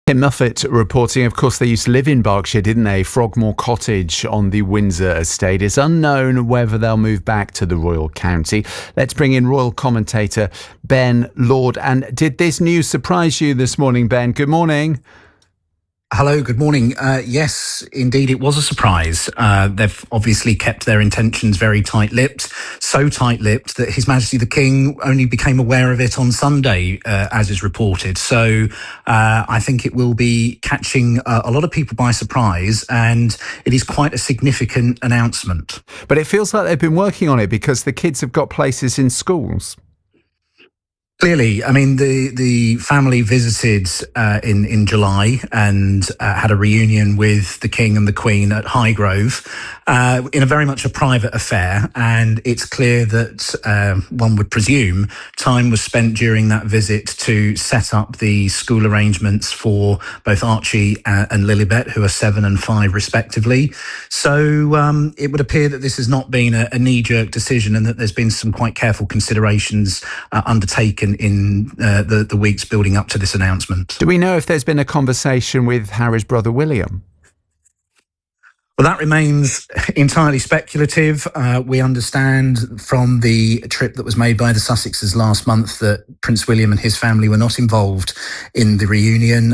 Tim Muffet reporting. Of course, they used to live in Berkshire, didn't they? Frogmore Cottage on the Windsor estate. It's unknown whether they'll move back to the royal county. Let's bring in royal commentator Ben Lord. And did this news surprise you this morning, Ben? Good morning. Hello, good morning. Yes, indeed, it was a surprise. They've obviously kept their intentions very tight-lipped, so tight-lipped that His Majesty the King only became aware of it on Sunday, as is reported. So I think it will be catching a lot of people by surprise, and it is quite a significant announcement. But it feels like they've been working on it because the kids have got places in schools. Clearly, I mean, the family visited in July and had a reunion with the King and the Queen at Highgrove in a very much a private affair. And it's clear that one would presume time was spent during that visit to set up the school arrangements for both Archie and Lilibet, who are 7 and 5 respectively. So it would appear that this has not been a knee-jerk decision and that there's been some quite careful considerations undertaken in the weeks building up to this announcement. Do we know if there's been a conversation with Harry's brother William? Well, that remains entirely speculative. We understand from the trip that was made by the Sussexes last month that Prince William and his family were not involved in the reunion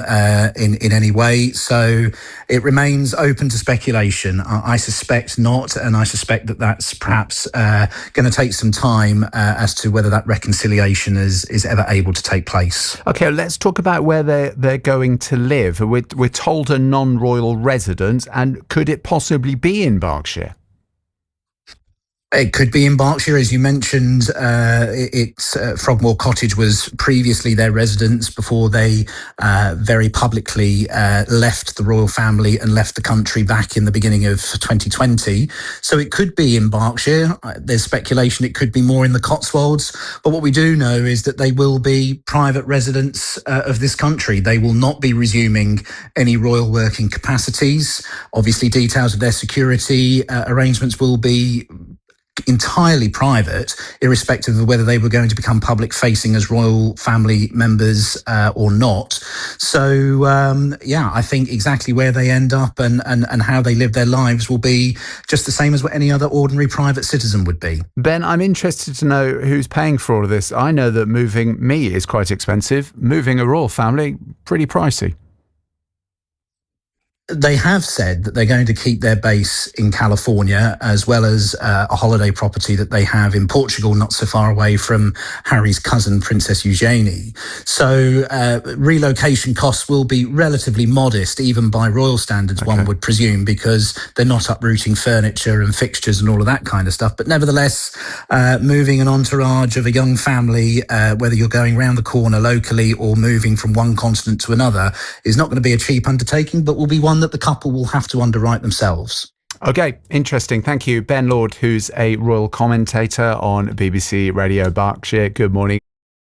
in any way. So it remains open to speculation. I suspect not, and I suspect that that's perhaps going to take some time as to whether that reconciliation is ever able to take place. OK, let's talk about where they're going to live. We're told a non-royal residence, and could it possibly be in Berkshire? It could be in Berkshire, as you mentioned. Frogmore Cottage was previously their residence before they very publicly left the royal family and left the country back in the beginning of 2020. So it could be in Berkshire. There's speculation it could be more in the Cotswolds. But what we do know is that they will be private residents of this country. They will not be resuming any royal working capacities. Obviously, details of their security arrangements will be entirely private, irrespective of whether they were going to become public facing as royal family members or not. So I think exactly where they end up and how they live their lives will be just the same as what any other ordinary private citizen would be. Ben, I'm interested to know who's paying for all of this. I know that moving me is quite expensive. Moving a royal family, pretty pricey. They have said that they're going to keep their base in California, as well as a holiday property that they have in Portugal, not so far away from Harry's cousin, Princess Eugenie. So relocation costs will be relatively modest, even by royal standards, okay, one would presume, because they're not uprooting furniture and fixtures and all of that kind of stuff. But nevertheless, moving an entourage of a young family, whether you're going round the corner locally or moving from one continent to another, is not going to be a cheap undertaking, but will be one that the couple will have to underwrite themselves. OK, interesting. Thank you. Ben Lord, who's a royal commentator on BBC Radio Berkshire. Good morning.